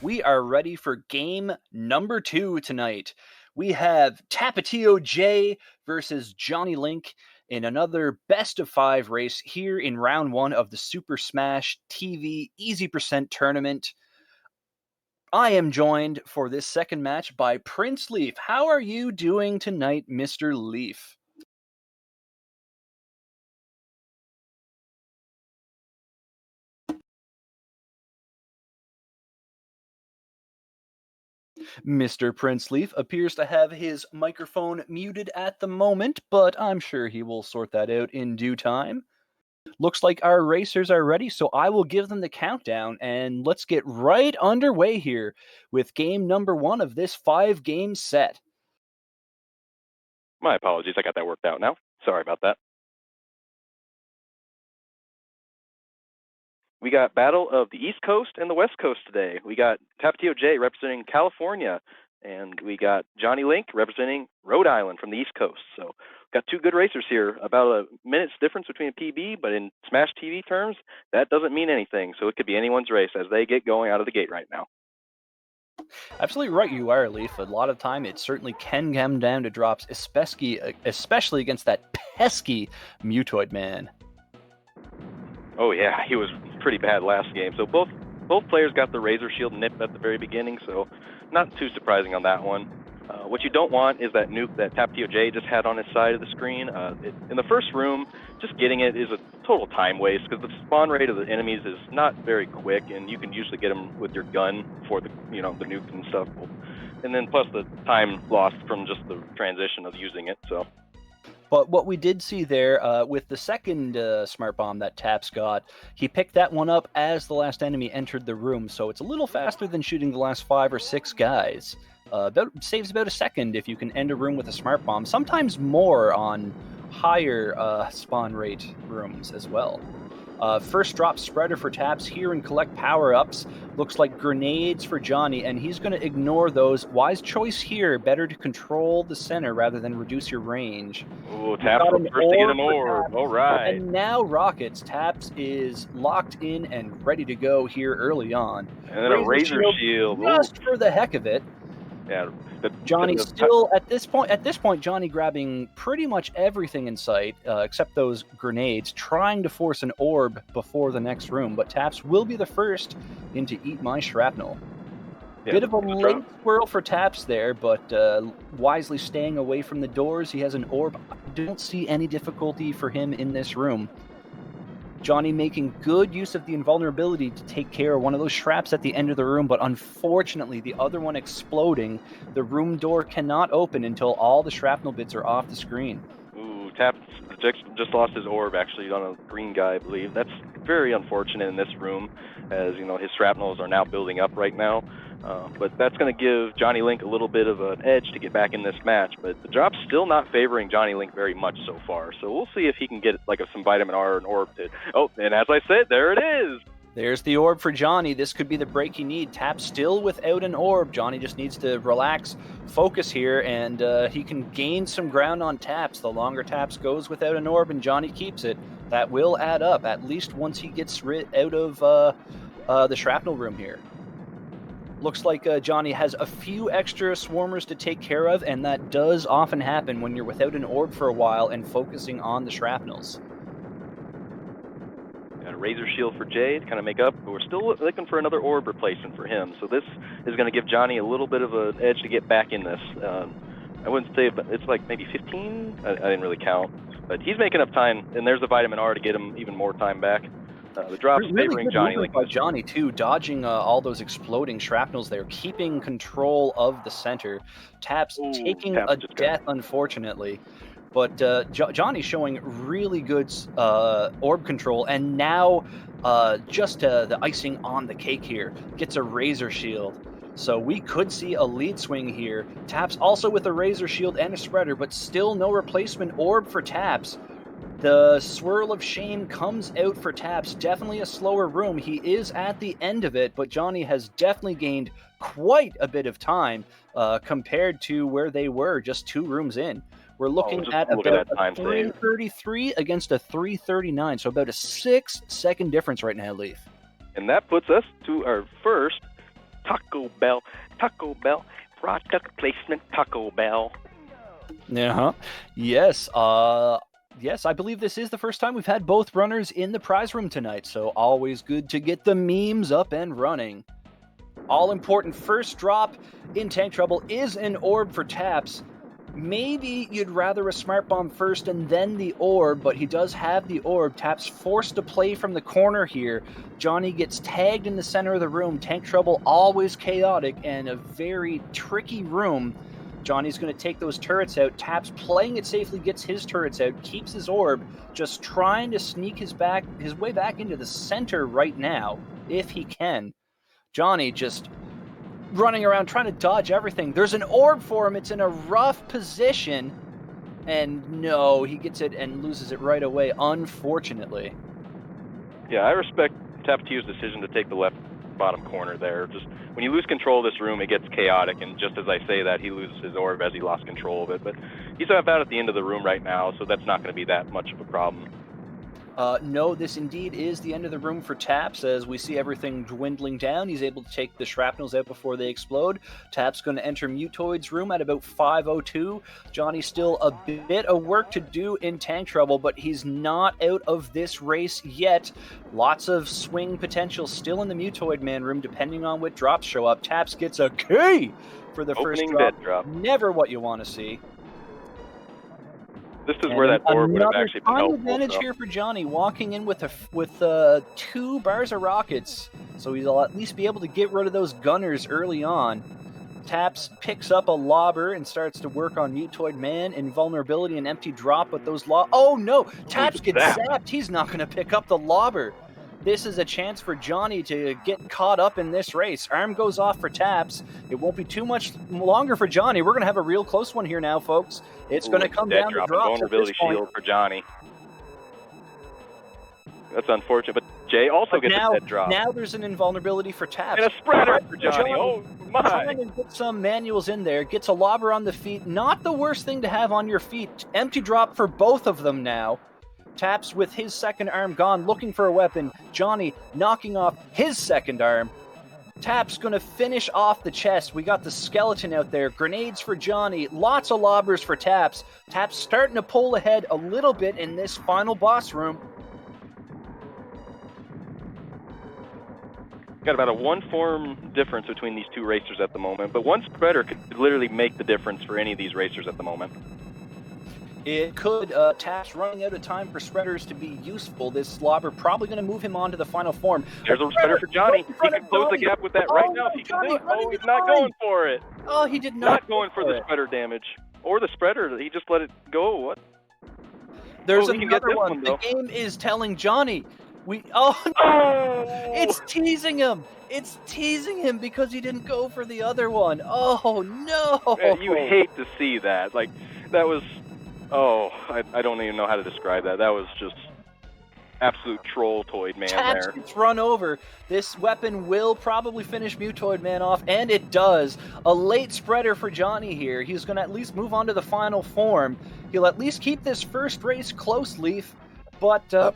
We are ready for game number 2 tonight. We have TapatioJ versus JonnyLink in another best of 5 race here in round 1 of the Super Smash TV Easy Percent tournament. I am joined for this second match by Prince Leaf. How are you doing tonight, Mr. Leaf? Mr. Prince Leaf appears to have his microphone muted at the moment, but I'm sure he will sort that out in due time. Looks like our racers are ready, so I will give them the countdown, and let's get right underway here with game number 1 of this 5-game set. My apologies, I got that worked out now. Sorry about that. We got Battle of the East Coast and the West Coast today. We got TapatioJ representing California, and we got JonnyLink representing Rhode Island from the East Coast. So got two good racers here. About a minute's difference between a PB, but in Smash TV terms, that doesn't mean anything. So it could be anyone's race as they get going out of the gate right now. Absolutely right you are, Leaf. A lot of time it certainly can come down to drops, especially against that pesky Mutoid man. Oh yeah, he was pretty bad last game. So both players got the Razor Shield nip at the very beginning, so not too surprising on that one. What you don't want is that nuke that TapatioJ just had on his side of the screen. In the first room, just getting it is a total time waste because the spawn rate of the enemies is not very quick, and you can usually get them with your gun for the the nuke and stuff. And then plus the time lost from just the transition of using it. So. But what we did see there with the second smart bomb that Taps got, he picked that one up as the last enemy entered the room, so it's a little faster than shooting the last 5 or 6 guys. Saves about a second if you can end a room with a smart bomb, sometimes more on higher spawn rate rooms as well. First drop spreader for Taps here and collect power-ups. Looks like grenades for Johnny, and he's going to ignore those. Wise choice here. Better to control the center rather than reduce your range. Ooh, Taps first to get an orb. All right. And now Rockets. Taps is locked in and ready to go here early on. And then a Razor Shield. Just for the heck of it. Yeah. Johnny still at this point, Johnny grabbing pretty much everything in sight except those grenades, trying to force an orb before the next room. But Taps will be the first in to eat my shrapnel. Yeah, bit of a late swirl for Taps there, but wisely staying away from the doors. He has an orb. I don't see any difficulty for him in this room. Johnny making good use of the invulnerability to take care of one of those shrapnels at the end of the room, but unfortunately the other one exploding. The room door cannot open until all the shrapnel bits are off the screen. Ooh, Taps just lost his orb actually on a green guy, I believe. That's very unfortunate in this room, as his shrapnels are now building up right now. But that's going to give JonnyLink a little bit of an edge to get back in this match. But the drop's still not favoring JonnyLink very much so far. So we'll see if he can get some Vitamin R or an orb to... Oh, and as I said, there it is! There's the orb for Johnny. This could be the break he needs. Tap still without an orb. Johnny just needs to relax, focus here, and he can gain some ground on Taps. The longer Taps goes without an orb and Johnny keeps it, that will add up, at least once he gets out of the shrapnel room here. Looks like Johnny has a few extra swarmers to take care of, and that does often happen when you're without an orb for a while and focusing on the shrapnels. Got a Razor Shield for Jay to kind of make up, but we're still looking for another orb replacement for him. So this is going to give Johnny a little bit of an edge to get back in this. I wouldn't say, but it's like maybe 15? I didn't really count. But he's making up time, and there's the Vitamin R to get him even more time back. The drop's really favoring Johnny. By Johnny, too, dodging all those exploding shrapnels there, keeping control of the center. Taps taking a death, unfortunately. But Johnny showing really good orb control, and now just the icing on the cake here, gets a Razor Shield. So we could see a lead swing here. Taps also with a Razor Shield and a spreader, but still no replacement orb for Taps. The swirl of shame comes out for Taps. Definitely a slower room. He is at the end of it, but Johnny has definitely gained quite a bit of time compared to where they were just 2 rooms in. We're looking at about a 333 against a 339, so about a 6-second difference right now, Leaf. And that puts us to our first Bell, product placement Taco Bell. Yeah. Yes. Yes, I believe this is the first time we've had both runners in the prize room tonight, so always good to get the memes up and running. All important first drop in Tank Trouble is an orb for Taps. Maybe you'd rather a Smart Bomb first and then the orb, but he does have the orb. Taps forced to play from the corner here. Johnny gets tagged in the center of the room. Tank Trouble always chaotic and a very tricky room. Johnny's going to take those turrets out. Taps playing it safely, gets his turrets out, keeps his orb, just trying to sneak his way back into the center right now, if he can. Johnny just running around trying to dodge everything. There's an orb for him. It's in a rough position. And no, he gets it and loses it right away, unfortunately. Yeah, I respect TapatioJ's decision to take the left bottom corner there. Just when you lose control of this room, it gets chaotic, and just as I say that, he loses his orb as he lost control of it. But he's about at the end of the room right now, so that's not going to be that much of a problem. No, this indeed is the end of the room for Taps. As we see everything dwindling down, he's able to take the shrapnels out before they explode. Taps going to enter Mutoid's room at about 5:02. Johnny still a bit of work to do in Tank Trouble, but he's not out of this race yet. Lots of swing potential still in the Mutoid Man room, depending on what drops show up. Taps gets a K for the Opening first drop. dead drop. Never what you want to see. This is where that orb would have actually been helpful. Advantage here for Johnny, walking in with 2 bars of rockets, so he'll at least be able to get rid of those gunners early on. Taps picks up a lobber and starts to work on Mutoid Man, invulnerability and empty drop, but those oh no! Taps gets zapped! He's not going to pick up the lobber. This is a chance for Johnny to get caught up in this race. Arm goes off for Taps. It won't be too much longer for Johnny. We're going to have a real close one here now, folks. It's going to come down to drops. Vulnerability shield for Johnny. That's unfortunate, but Jay also gets a dead drop. Now there's an invulnerability for Taps. And a spreader for Johnny. Oh my! Trying to get some manuals in there. Gets a lobber on the feet. Not the worst thing to have on your feet. Empty drop for both of them now. Taps with his second arm gone, looking for a weapon. Johnny knocking off his second arm. Taps gonna finish off the chest. We got the skeleton out there. Grenades for Johnny. Lots of lobbers for Taps. Taps starting to pull ahead a little bit in this final boss room. Got about a 1-form difference between these two racers at the moment, but one spreader could literally make the difference for any of these racers at the moment. It could. Taps running out of time for spreaders to be useful. This slobber probably going to move him on to the final form. There's a spreader for Johnny. He can close the gap with that right now if he can do it. Oh, he's not going for it. Oh, he did not going for the spreader damage. Or the spreader. He just let it go. What? There's another one. The game is telling Johnny. No! It's teasing him. It's teasing him because he didn't go for the other one. Oh, no. Man, you hate to see that. Like, that was... Oh, I don't even know how to describe that. That was just absolute troll-toid man Taps there. Gets run over. This weapon will probably finish Mutoid Man off, and it does. A late spreader for Johnny here. He's going to at least move on to the final form. He'll at least keep this first race close, Leaf, but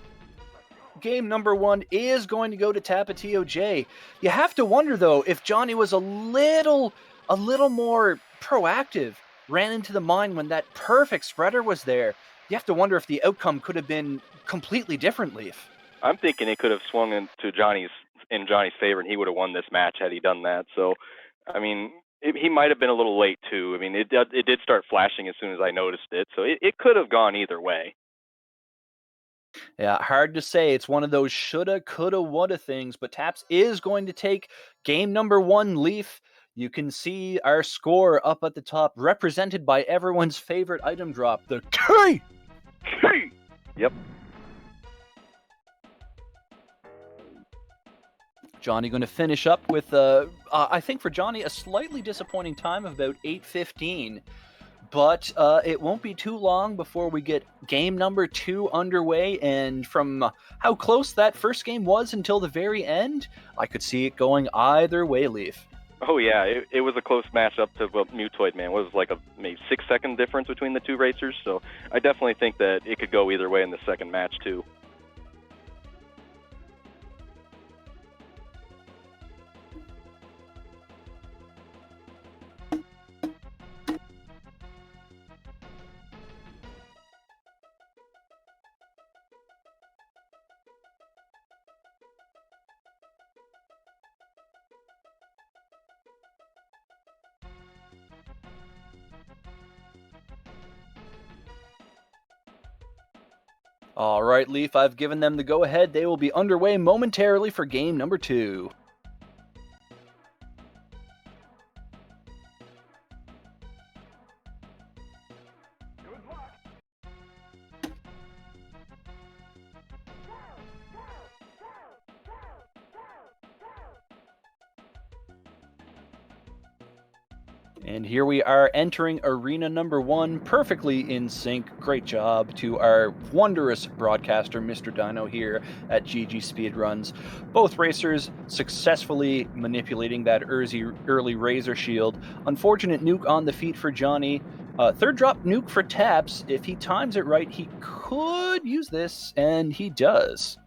game number 1 is going to go to TapatioJ. You have to wonder, though, if Johnny was a little more proactive. Ran into the mine when that perfect spreader was there. You have to wonder if the outcome could have been completely different, Leaf. I'm thinking it could have swung in Johnny's favor, and he would have won this match had he done that. So, I mean, he might have been a little late, too. I mean, it did start flashing as soon as I noticed it, so it could have gone either way. Yeah, hard to say. It's one of those shoulda, coulda, woulda things, but Taps is going to take game number 1, Leaf. You can see our score up at the top, represented by everyone's favorite item drop, the K! K! Yep. Johnny going to finish up with, I think for Johnny, a slightly disappointing time of about 8:15. But it won't be too long before we get game number 2 underway, and from how close that first game was until the very end, I could see it going either way, Leaf. Oh, yeah, it was a close matchup to Mutoid Man. It was like a maybe 6-second difference between the two racers, so I definitely think that it could go either way in the second match, too. All right, Leaf, I've given them the go-ahead. They will be underway momentarily for game number 2. And here we are entering arena number 1, perfectly in sync. Great job to our wondrous broadcaster, Mr. Dino, here at GG Speedruns. Both racers successfully manipulating that early Razor Shield. Unfortunate nuke on the feet for Johnny. Third drop nuke for Taps. If he times it right, he could use this, and he does.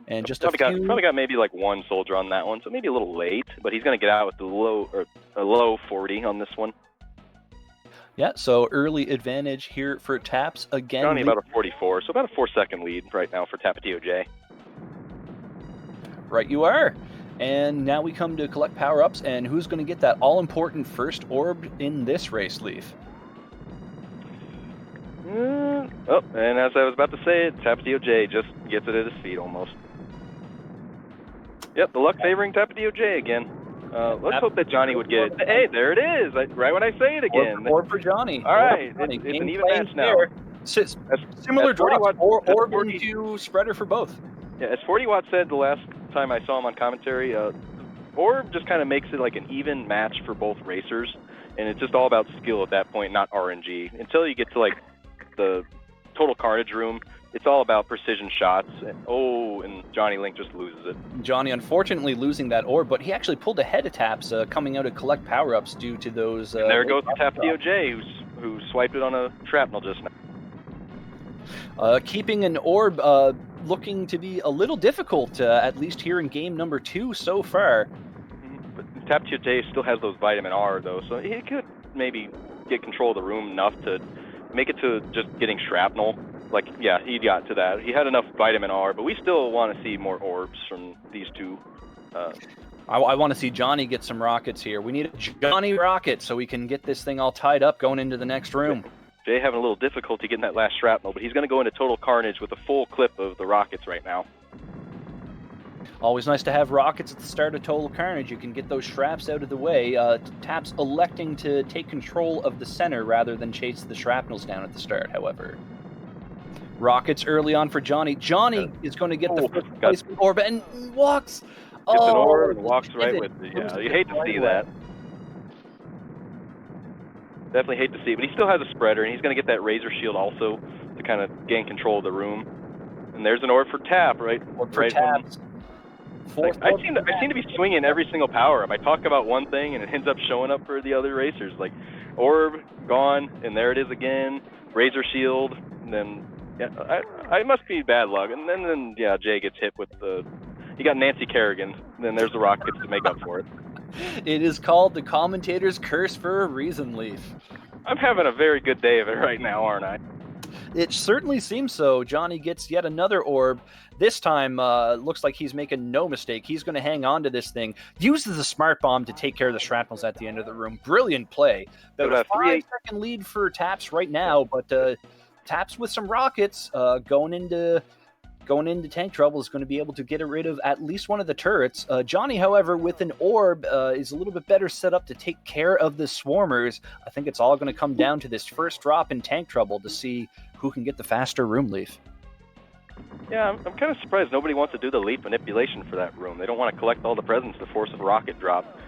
And just probably got maybe like one soldier on that one, so maybe a little late, but he's going to get out with a low 40 on this one. Yeah, so early advantage here for Taps again. Johnny about a 44, so about a 4-second lead right now for TapatioJ. Right you are. And now we come to collect power-ups, and who's going to get that all-important first orb in this race, Leaf? Oh, and as I was about to say it, TapatioJ just gets it at his feet almost. Yep, the luck favoring TapatioJ again. Let's hope that Johnny would get it. Hey, there it is! Right when I say it again. Orb for Johnny. All right, it's an even match now. Similar drops, orb into spreader for both. Yeah, as 40 Watt said the last time I saw him on commentary, orb just kind of makes it like an even match for both racers, and it's just all about skill at that point, not RNG. Until you get to like the total carnage room, it's all about precision shots. And JonnyLink just loses it. Johnny unfortunately losing that orb, but he actually pulled ahead of Taps coming out to collect power-ups due to those... and there goes TapatioJ, who swiped it on a shrapnel just now. Keeping an orb looking to be a little difficult, at least here in game number 2 so far. But TapatioJ still has those vitamin R, though, so he could maybe get control of the room enough to make it to just getting shrapnel. Like, yeah, he got to that. He had enough vitamin R, but we still want to see more orbs from these two. I want to see Johnny get some rockets here. We need a Johnny rocket so we can get this thing all tied up going into the next room. Jay having a little difficulty getting that last shrapnel, but he's going to go into total carnage with a full clip of the rockets right now. Always nice to have rockets at the start of Total Carnage. You can get those shrapnels out of the way. Taps electing to take control of the center rather than chase the shrapnels down at the start, however. Rockets early on for Johnny. Johnny is going to get the first placement orb and walks. Gets an orb and walks right with it. Yeah, you hate to see that. Definitely hate to see it, but he still has a spreader, and he's going to get that Razor Shield also to kind of gain control of the room. And there's an orb for Tap, right? Orb for Taps. I seem to be swinging every single power-up. I talk about one thing, and it ends up showing up for the other racers. Like, orb, gone, and there it is again. Razor Shield, and then... Yeah, I must be bad luck. And then yeah, Jay gets hit with he got Nancy Kerrigan. And then there's the rockets to make up for it. It is called the commentator's curse for a reason, Leaf. I'm having a very good day of it right now, aren't I? It certainly seems so. Johnny gets yet another orb. This time, looks like he's making no mistake. He's going to hang on to this thing. Uses the smart bomb to take care of the shrapnels at the end of the room. Brilliant play. About a 5-second lead for Taps right now, but... Taps with some rockets going into tank trouble is going to be able to get rid of at least one of the turrets. Johnny, however, with an orb is a little bit better set up to take care of the swarmers. I think it's all going to come down to this first drop in tank trouble to see who can get the faster room, Leaf. Yeah, I'm kind of surprised nobody wants to do the leap manipulation for that room. They don't want to collect all the presents to force a rocket drop.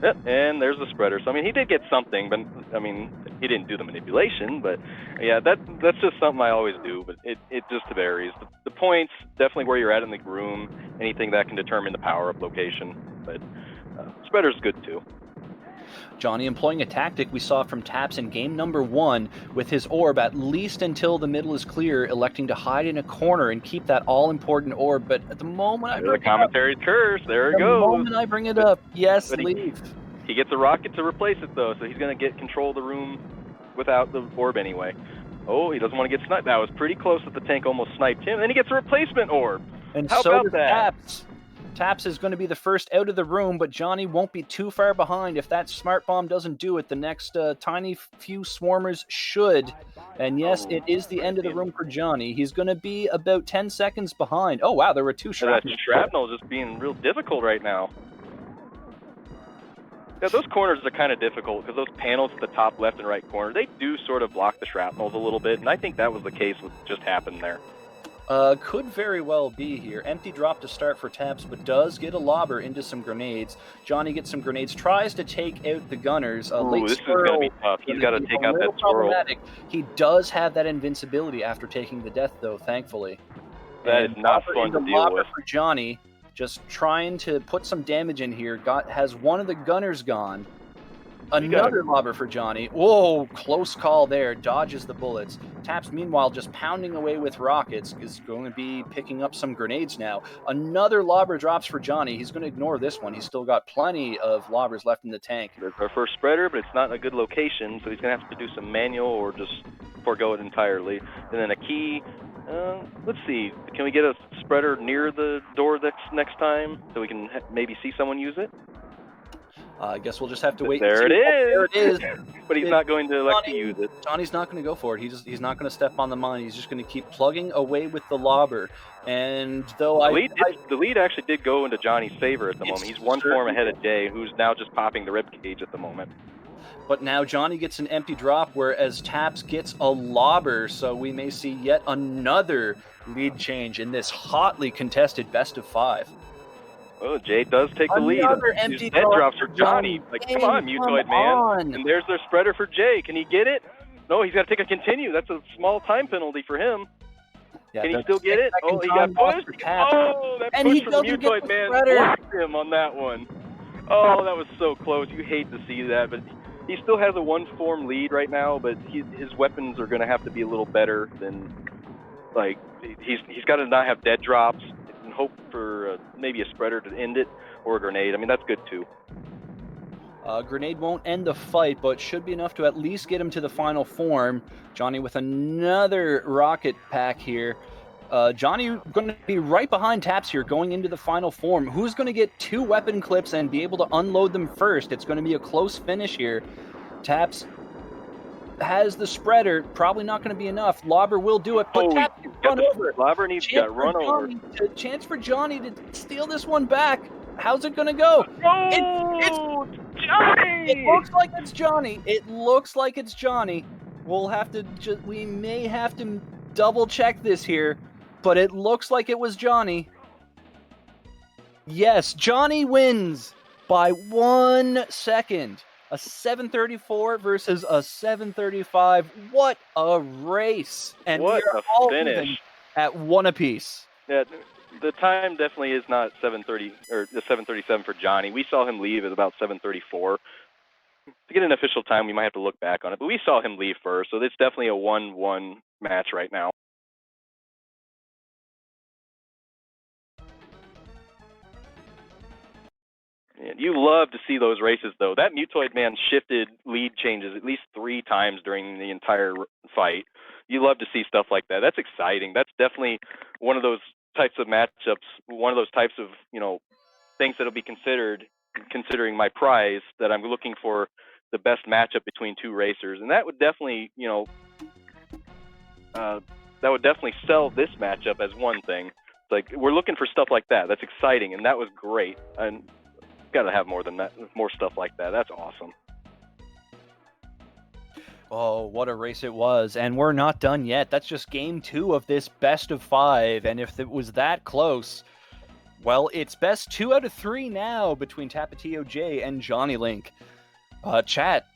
Yep, and there's the spreader. So, I mean, he did get something, but, I mean, he didn't do the manipulation. But, yeah, that's just something I always do, but it just varies. The points, definitely where you're at in the room, anything that can determine the power-up location. But spreader's good, too. Johnny employing a tactic we saw from Taps in game number 1 with his orb, at least until the middle is clear, electing to hide in a corner and keep that all-important orb. But at the moment I bring the commentary's curse, there it goes. The moment I bring it up, yes, Leaf. He gets a rocket to replace it, though, so he's going to get control of the room without the orb anyway. Oh, he doesn't want to get sniped. That was pretty close that the tank almost sniped him. And then he gets a replacement orb. And how so about does that? Taps. Taps is going to be the first out of the room, but Johnny won't be too far behind. If that smart bomb doesn't do it, the next tiny few swarmers should. And yes, it is the end of the room for Johnny. He's going to be about 10 seconds behind. Oh, wow, there were 2 shrapnel. That shrapnel just being real difficult right now. Yeah, those corners are kind of difficult because those panels at the top left and right corner, they do sort of block the shrapnels a little bit, and I think that was the case with just happened there. Could very well be here. Empty drop to start for Taps, but does get a lobber into some grenades. Johnny gets some grenades, tries to take out the gunners. Ooh, this is going to be tough. He's got to take out that swirl. He does have that invincibility after taking the death, though, thankfully. That is not fun to deal with. For Johnny, just trying to put some damage in here. Has one of the gunners gone. Another lobber for Johnny. Whoa, close call there. Dodges the bullets. Taps, meanwhile, just pounding away with rockets, is going to be picking up some grenades now. Another lobber drops for Johnny. He's going to ignore this one. He's still got plenty of lobbers left in the tank. There's our first spreader, but it's not in a good location, so he's going to have to do some manual or just forego it entirely. And then a key. Let's see. Can we get a spreader near the door next time so we can maybe see someone use it? I guess we'll just have to wait. There it is. But he's not going to elect to use it. Johnny's not going to go for it. He's not going to step on the mine. He's just going to keep plugging away with the lobber. And though the lead actually did go into Johnny's favor at the moment. He's one form ahead of Jay, who's now just popping the rib cage at the moment. But now Johnny gets an empty drop, whereas Taps gets a lobber. So we may see yet another lead change in this hotly contested best of 5. Oh, Jay does take the lead. Empty dead drops for Johnny. Like, come on, Mutoid man. And there's their spreader for Jay. Can he get it? No, he's got to take a continue. That's a small time penalty for him. Yeah, can he still get it? Oh, he got pushed. Oh, that push from Mutoid man blocked him on that one. Oh, that was so close. You hate to see that, but he still has a one-form lead right now, but his weapons are going to have to be a little better than, like, he's got to not have dead drops and hope for maybe a spreader to end it or a grenade. I mean, that's good too. Grenade won't end the fight, but should be enough to at least get him to the final form. Johnny with another rocket pack here. Johnny going to be right behind Taps here going into the final form. Who's going to get 2 weapon clips and be able to unload them first? It's going to be a close finish here. Taps has the spreader. Probably not going to be enough. Lobber will do it, but Taps run over. Lobber needs to run over. Chance for Johnny to steal this one back. How's it going to go? Oh, it's Johnny! It looks like it's Johnny. It looks like it's Johnny. We'll have to we may have to double check this here, but it looks like it was Johnny. Yes, Johnny wins by 1 second. A 7:34 versus a 7:35. What a race! And what we're a all finish at 1 apiece. Yeah, the time definitely is not 7:30 or 7:37 for Johnny. We saw him leave at about 7:34. To get an official time, we might have to look back on it, but we saw him leave first, so it's definitely a 1-1 match right now. And you love to see those races, though. That Mutoid man shifted lead changes at least 3 times during the entire fight. You love to see stuff like that. That's exciting. That's definitely one of those types of matchups, one of those types of, things that'll be considering my prize, that I'm looking for the best matchup between 2 racers. And that would definitely, sell this matchup as one thing. It's like, we're looking for stuff like that. That's exciting, and that was great. And got to have more than that, more stuff like that. That's awesome. Oh, what a race it was. And we're not done yet. That's just game 2 of this best of 5. And if it was that close, well, it's best 2 out of 3 now between TapatioJ and JonnyLink. Chat,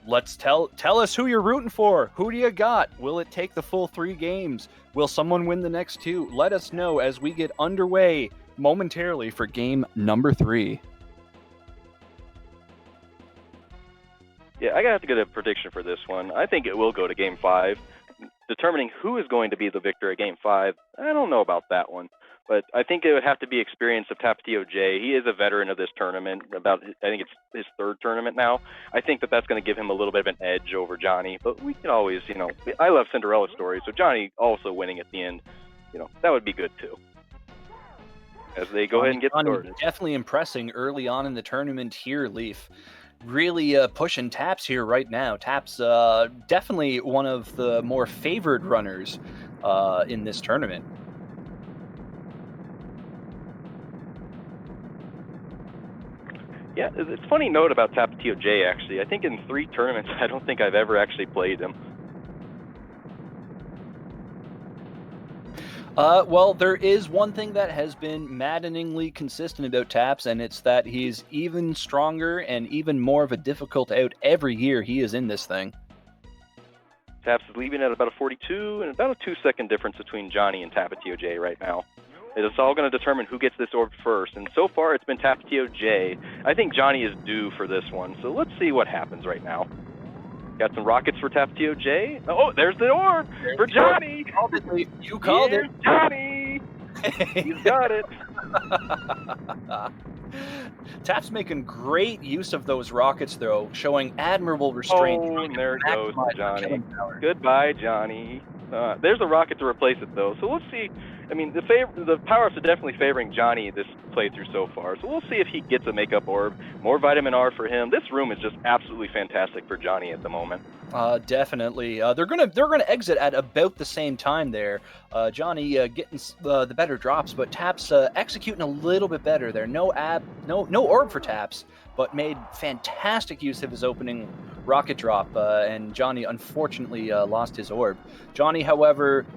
let's tell us who you're rooting for. Who do you got? Will it take the full 3 games? Will someone win the next 2? Let us know as we get underway momentarily for game number 3. Yeah, I have to get a prediction for this one. I think it will go to Game 5. Determining who is going to be the victor at Game 5, I don't know about that one. But I think it would have to be experience of TapatioJ. He is a veteran of this tournament. I think it's his 3rd tournament now. I think that's going to give him a little bit of an edge over Johnny. But we can always, I love Cinderella stories. So Johnny also winning at the end, that would be good too. as they go ahead and get Johnny started. definitely impressing early on in the tournament here, Leaf. Really pushing Taps here right now. Taps definitely one of the more favored runners in this tournament. Yeah, it's a funny note about TapatioJ, actually. I think in 3 tournaments, I don't think I've ever actually played him. Well, there is one thing that has been maddeningly consistent about Taps, and it's that he's even stronger and even more of a difficult out every year he is in this thing. Taps is leaving at about a 42, and about a 2-second difference between Johnny and TapatioJ right now. It's all going to determine who gets this orb first, and so far it's been TapatioJ. I think Johnny is due for this one, so let's see what happens right now. Got some rockets for TapatioJ. Oh, there's the orb for Johnny. You called it. Johnny. He's got it. Taps making great use of those rockets, though, showing admirable restraint. Oh, and there it goes, Johnny. Goodbye, Johnny. There's a rocket to replace it, though. So let's see. I mean, the power-ups are definitely favoring Johnny this playthrough so far. So we'll see if he gets a makeup orb. More vitamin R for him. This room is just absolutely fantastic for Johnny at the moment. Definitely. They're gonna exit at about the same time there. Johnny getting the better drops, but Taps executing a little bit better there. No orb for Taps, but made fantastic use of his opening rocket drop, and Johnny unfortunately lost his orb. Johnny, however,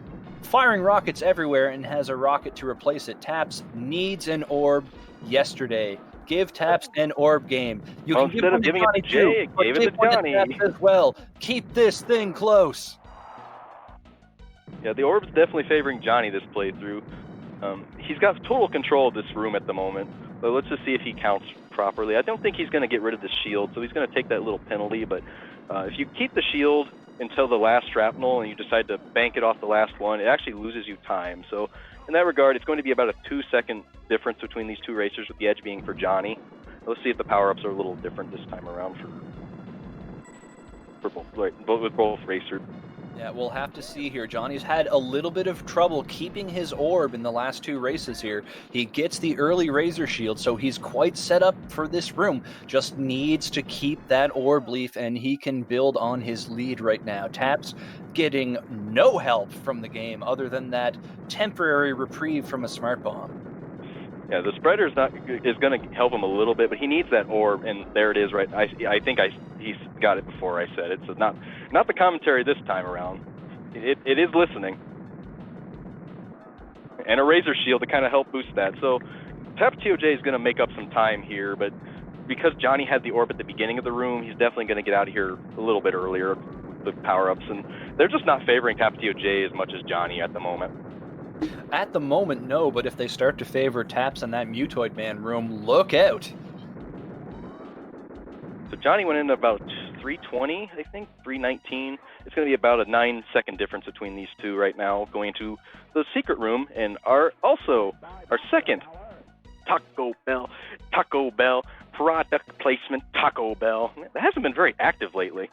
firing rockets everywhere and has a rocket to replace it. Taps needs an orb yesterday. Give Taps an orb game. You can instead of giving it to Jay, gave it to Johnny as well. Keep this thing close. Yeah, the orb's definitely favoring Johnny this playthrough. He's got total control of this room at the moment, but let's just see if he counts properly. I don't think he's going to get rid of the shield, so he's going to take that little penalty, but if you keep the shield until the last shrapnel and you decide to bank it off the last one, it actually loses you time. So in that regard, it's going to be about a 2-second difference between these two racers, with the edge being for Johnny. Let's see if the power-ups are a little different this time around for both racers. Yeah, we'll have to see here. Johnny's had a little bit of trouble keeping his orb in the last 2 races here. He gets the early Razor Shield, so he's quite set up for this room. Just needs to keep that orb, Leaf, and he can build on his lead right now. Taps getting no help from the game other than that temporary reprieve from a smart bomb. Yeah, the spreader is going to help him a little bit, but he needs that orb, and there it is. Right, I think he's got it before I said it. So not the commentary this time around. It is listening, and a Razor Shield to kind of help boost that. So TapatioJ is going to make up some time here, but because Johnny had the orb at the beginning of the room, he's definitely going to get out of here a little bit earlier with the power-ups, and they're just not favoring TapatioJ as much as Johnny at the moment. At the moment, no, but if they start to favor Taps in that Mutoid Man room, look out. So Johnny went in about 320, I think, 319. It's going to be about a 9-second difference between these two right now, going into the secret room, and our second Taco Bell product placement, Taco Bell. That hasn't been very active lately.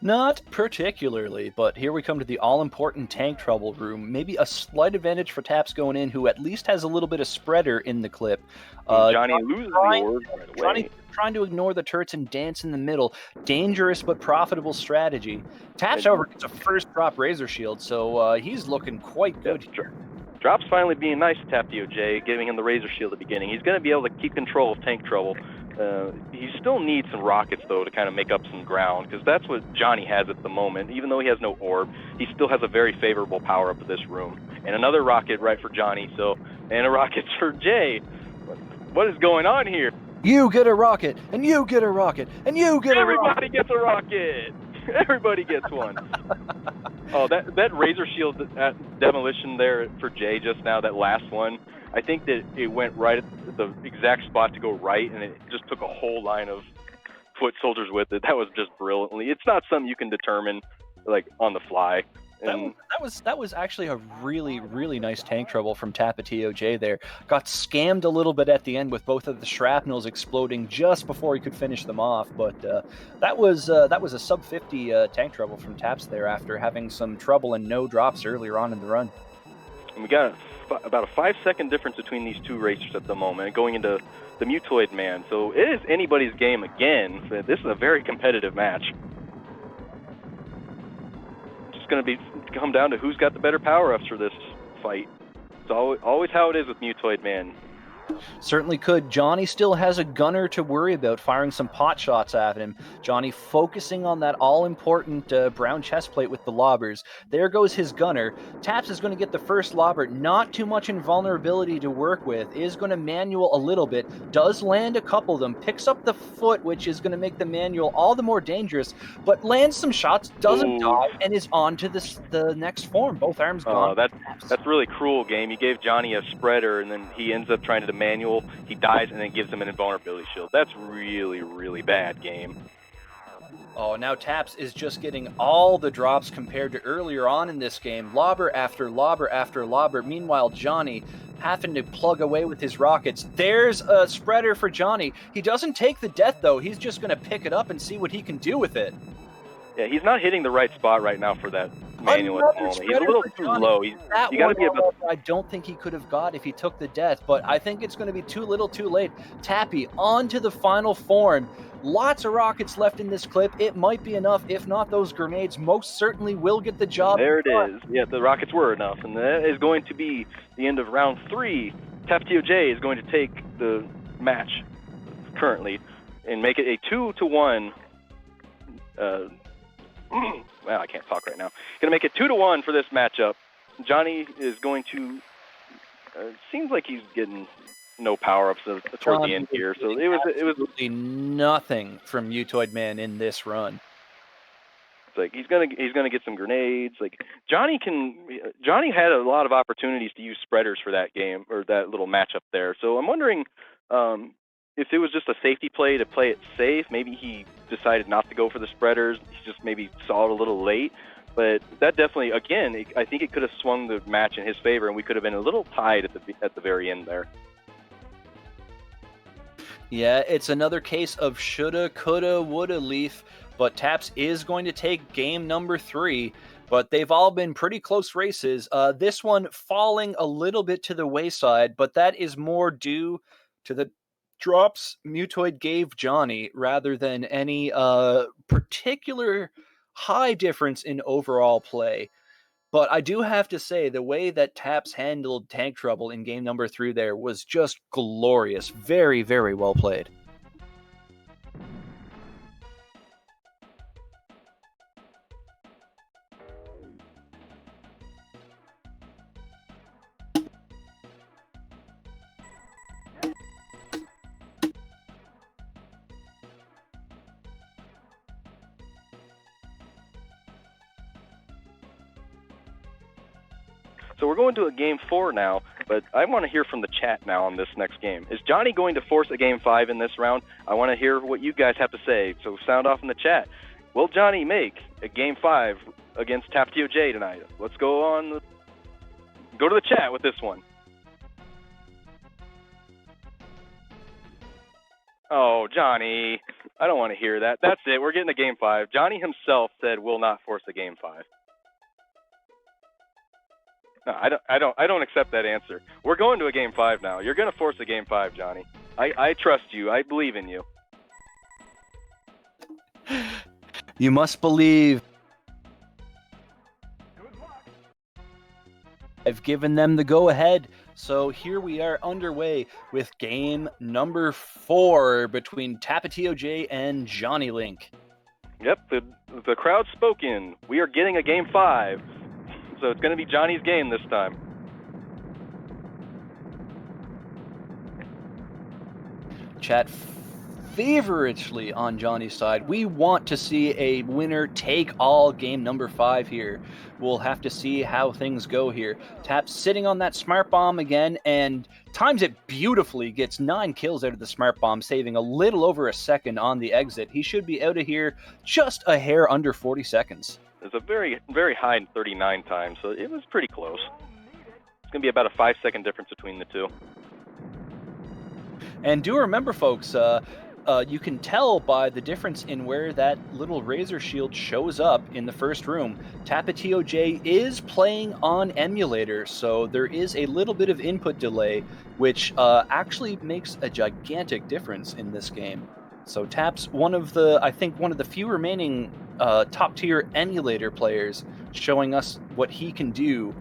Not particularly, but here we come to the all-important tank trouble room. Maybe a slight advantage for Taps going in, who at least has a little bit of spreader in the clip. Johnny loses the orb right away. Johnny trying to ignore the turrets and dance in the middle. Dangerous but profitable strategy. Taps, however, gets a first drop Razor Shield, so he's looking quite good here. Drop's finally being nice to TapatioJ, giving him the Razor Shield at the beginning. He's going to be able to keep control of tank trouble. He still needs some rockets, though, to kind of make up some ground, because that's what Johnny has at the moment. Even though he has no orb, he still has a very favorable power-up to this room. And another rocket right for Johnny, and a rocket for Jay. What is going on here? You get a rocket, and you get a rocket, and you get a rocket. Everybody gets a rocket. Everybody gets one. Oh, that Razor Shield demolition there for Jay just now, that last one, I think that it went right at the exact spot to go right, and it just took a whole line of foot soldiers with it. That was just brilliantly. It's not something you can determine like on the fly. And that was actually a really, really nice tank trouble from TapatioJ there. Got scammed a little bit at the end with both of the shrapnels exploding just before he could finish them off, but that was a sub 50 tank trouble from Taps there after having some trouble and no drops earlier on in the run. And we got about a 5-second difference between these two racers at the moment, going into the Mutoid Man. So it is anybody's game again. This is a very competitive match. It's just going to come down to who's got the better power-ups for this fight. It's always how it is with Mutoid Man. Certainly could. Johnny still has a gunner to worry about, firing some pot shots at him. Johnny focusing on that all-important brown chest plate with the lobbers. There goes his gunner. Taps is going to get the first lobber. Not too much invulnerability to work with. Is going to manual a little bit. Does land a couple of them. Picks up the foot, which is going to make the manual all the more dangerous. But lands some shots, doesn't die, and is on to the next form. Both arms gone. That's really cruel, game. You gave Johnny a spreader, and then he ends up trying to manual. He dies, and then gives him an invulnerability shield. That's really, really bad, game. Oh, now Taps is just getting all the drops compared to earlier on in this game. Lobber after lobber after lobber. Meanwhile, Johnny having to plug away with his rockets. There's a spreader for Johnny. He doesn't take the death, though. He's just going to pick it up and see what he can do with it. Yeah, he's not hitting the right spot right now for that manual at the moment. He's a little too low. You got to be about. I don't think he could have got if he took the death, but I think it's going to be too little too late. Tappy on to the final form. Lots of rockets left in this clip. It might be enough. If not, those grenades most certainly will get the job done. There it is. Yeah, the rockets were enough, and that is going to be the end of round 3. TapatioJ is going to take the match currently and make it a 2-1. Well, I can't talk right now. Going to make it 2-1 for this matchup. Johnny is going to. Seems like he's getting no power-ups toward the end here. So it was absolutely nothing from Mutoid Man in this run. It's like he's gonna get some grenades. Like Johnny had a lot of opportunities to use spreaders for that game or that little matchup there. So I'm wondering if it was just a safety play to play it safe. Maybe he decided not to go for the spreaders. He just maybe saw it a little late. But that definitely, again, I think it could have swung the match in his favor, and we could have been a little tied at the very end there. Yeah, it's another case of shoulda, coulda, woulda Leaf, but Taps is going to take game number 3. But they've all been pretty close races. This one falling a little bit to the wayside, but that is more due to the drops Mutoid gave Johnny rather than any particular high difference in overall play. But I do have to say, the way that Taps handled Tank Trouble in game number 3 there was just glorious. Very, very well played. So we're going to a game 4 now, but I want to hear from the chat now on this next game. Is Johnny going to force a game 5 in this round? I want to hear what you guys have to say, so sound off in the chat. Will Johnny make a game 5 against TapatioJ tonight? Let's go to the chat with this one. Oh, Johnny, I don't want to hear that. That's it. We're getting a game 5. Johnny himself said will not force a game 5. No, I don't accept that answer. We're going to a game 5 now. You're going to force a game 5, Johnny. I trust you. I believe in you. You must believe. I've given them the go-ahead. So here we are underway with game number 4 between TapatioJ and JonnyLink. Yep, the crowd's spoken. We are getting a game 5. So it's going to be Johnny's game this time. Chat feverishly on Johnny's side. We want to see a winner take all game number 5 here. We'll have to see how things go here. Tap sitting on that smart bomb again and times it beautifully, gets 9 kills out of the smart bomb, saving a little over a second on the exit. He should be out of here just a hair under 40 seconds. It's a very, very high 39 time, so it was pretty close. It's going to be about a 5-second difference between the two. And do remember, folks, You can tell by the difference in where that little razor shield shows up in the first room. TapatioJ is playing on emulator, so there is a little bit of input delay, which actually makes a gigantic difference in this game. So Tap's I think one of the few remaining top tier emulator players showing us what he can do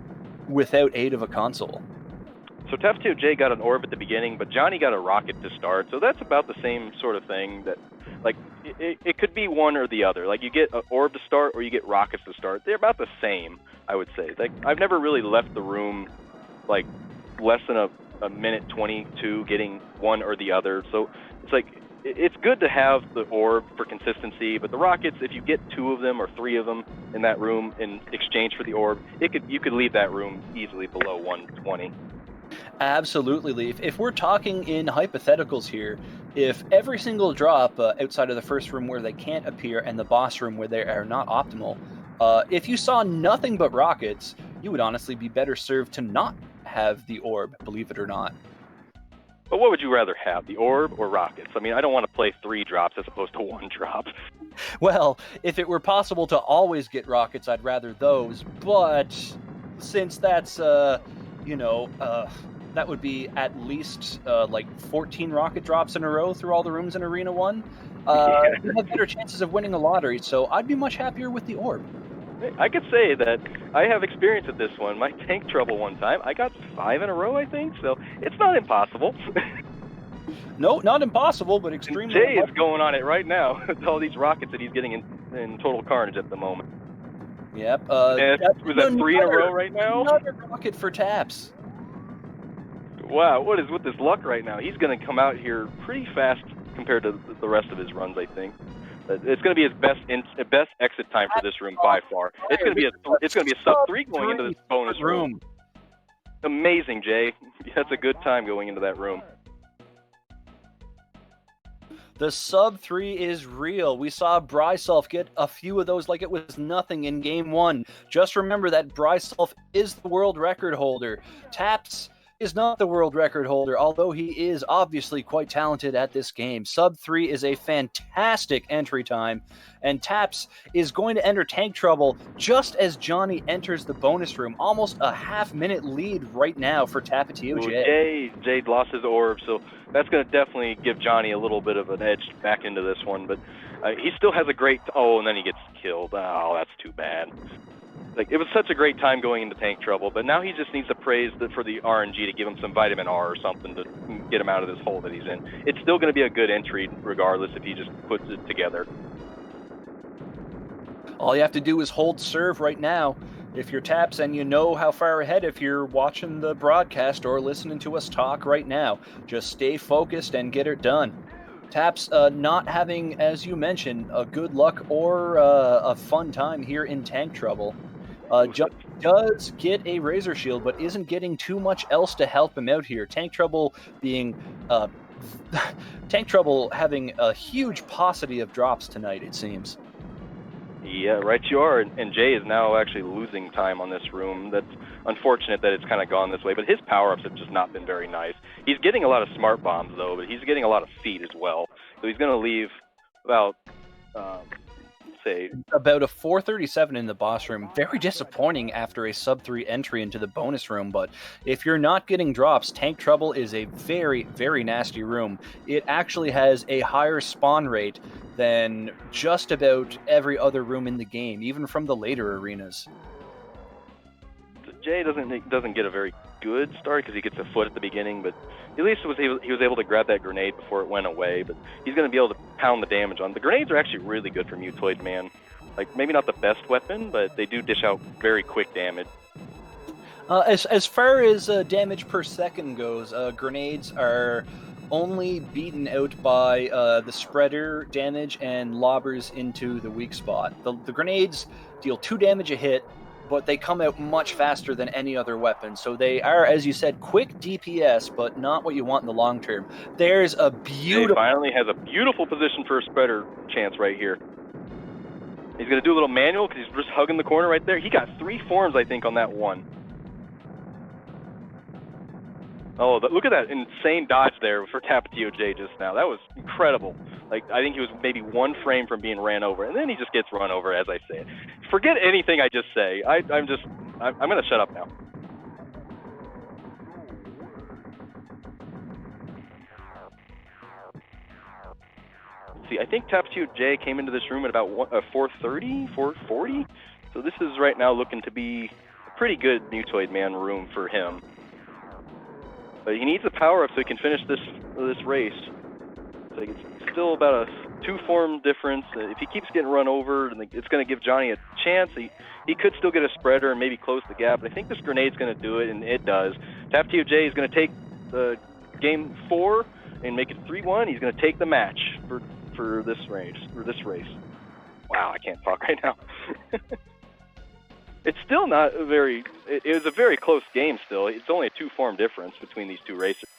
without aid of a console. So TapatioJ got an orb at the beginning, but Johnny got a rocket to start. So that's about the same sort of thing. That, like, it could be one or the other. Like, you get an orb to start or you get rockets to start. They're about the same, I would say. Like, I've never really left the room like less than a minute 22 getting one or the other. So it's like, it's good to have the orb for consistency, but the rockets, if you get 2 of them or 3 of them in that room in exchange for the orb, you could leave that room easily below 120. Absolutely, Leaf. If we're talking in hypotheticals here, if every single drop outside of the first room where they can't appear and the boss room where they are not optimal, if you saw nothing but rockets, you would honestly be better served to not have the orb, believe it or not. But what would you rather have, the orb or rockets? I mean, I don't want to play 3 drops as opposed to 1 drop. Well, if it were possible to always get rockets, I'd rather those. But since that's, that would be at least like 14 rocket drops in a row through all the rooms in Arena 1. You have better chances of winning a lottery, so I'd be much happier with the orb. I could say that I have experience with this one. My tank trouble one time, I got 5 in a row, I think, so it's not impossible. No, not impossible, but extremely. Jay is going on it right now with all these rockets that he's getting in total carnage at the moment. Yep. Was that 3 in a row right now? Another rocket for Taps. Wow, what is with this luck right now? He's going to come out here pretty fast compared to the rest of his runs, I think. It's going to be his best exit time for this room by far. It's going to be a sub 3 going into this bonus room. Amazing, Jay. That's a good time going into that room. The sub 3 is real. We saw Bryself get a few of those like it was nothing in game 1. Just remember that Bryself is the world record holder. Taps is not the world record holder, although he is obviously quite talented at this game. Sub 3 is a fantastic entry time, and Taps is going to enter tank trouble just as Johnny enters the bonus room. Almost a half-minute lead right now for TapatioJ. Jay lost his orb, so that's going to definitely give Johnny a little bit of an edge back into this one, but he still has a great... Oh, and then he gets killed. Oh, that's too bad. Like, it was such a great time going into tank trouble, but now he just needs to praise for the RNG to give him some vitamin R or something to get him out of this hole that he's in. It's still going to be a good entry regardless if he just puts it together. All you have to do is hold serve right now. If you're Taps and you know how far ahead if you're watching the broadcast or listening to us talk right now, just stay focused and get it done. Taps not having, as you mentioned, a good luck or a fun time here in tank trouble. Does get a razor shield, but isn't getting too much else to help him out here. Tank trouble having a huge paucity of drops tonight, it seems. Yeah, right you are. And Jay is now actually losing time on this room. That's unfortunate that it's kind of gone this way, but his power-ups have just not been very nice. He's getting a lot of smart bombs, though, but he's getting a lot of feet as well. So he's going to leave about... about a 437 in the boss room. Very disappointing after a sub 3 entry into the bonus room, but if you're not getting drops, tank trouble is a very, very nasty room. It actually has a higher spawn rate than just about every other room in the game, even from the later arenas. Jay doesn't get a very good start because he gets a foot at the beginning, but at least he was able to grab that grenade before it went away, but he's going to be able to pound the damage on. The grenades are actually really good for Mutoid Man. Like, maybe not the best weapon, but they do dish out very quick damage. As far as damage per second goes, grenades are only beaten out by the spreader damage and lobbers into the weak spot. The grenades deal 2 damage a hit, but they come out much faster than any other weapon. So they are, as you said, quick DPS, but not what you want in the long term. There's a beautiful... He finally has a beautiful position for a spreader chance right here. He's going to do a little manual because he's just hugging the corner right there. He got 3 forms, I think, on that one. Oh, look at that insane dodge there for TapatioJ just now. That was incredible. Like, I think he was maybe one frame from being ran over, and then he just gets run over, as I say it. Forget anything I just say. I'm going to shut up now. See, I think TapatioJ came into this room at about 4:30, 4:40. So this is right now looking to be a pretty good Mutoid Man room for him. But he needs a power up so he can finish this race. So it's still about a 2-form difference. If he keeps getting run over, it's going to give Johnny a chance. He could still get a spreader and maybe close the gap. But I think this grenade's going to do it, and it does. TapatioJ is going to take the game 4 and make it 3-1. He's going to take the match for this race. Wow, I can't talk right now. It's still not a very. It was a very close game. Still, it's only a 2-form difference between these two racers.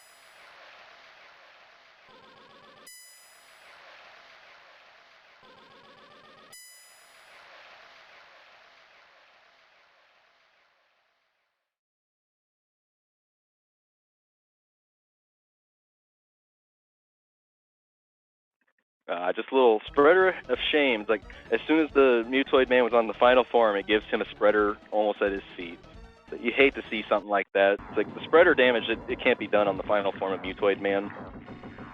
Just a little spreader of shame. It's like as soon as the Mutoid Man was on the final form, it gives him a spreader almost at his feet. But you hate to see something like that. It's like the spreader damage, it can't be done on the final form of Mutoid Man.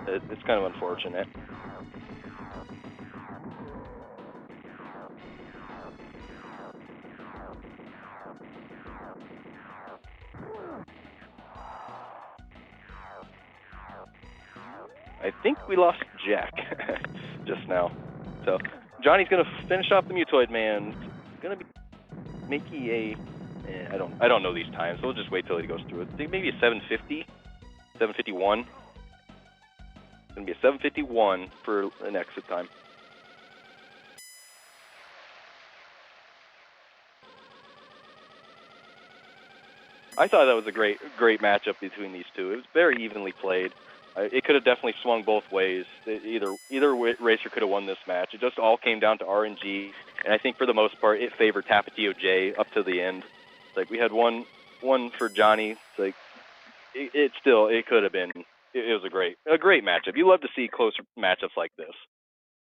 It's kind of unfortunate. I think we lost Jack just now. So Johnny's gonna finish off the Mutoid Man. It's gonna be making a. I don't know these times, so we'll just wait till he goes through it. I think maybe a 750, 751. It's gonna be a 751 for an exit time. I thought that was a great matchup between these two. It was very evenly played. It could have definitely swung both ways. Either racer could have won this match. It just all came down to RNG, and I think for the most part, it favored TapatioJ up to the end. It's like we had one for Johnny. It's like it could have been. It was a great matchup. You love to see close matchups like this,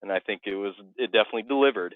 and I think it definitely delivered.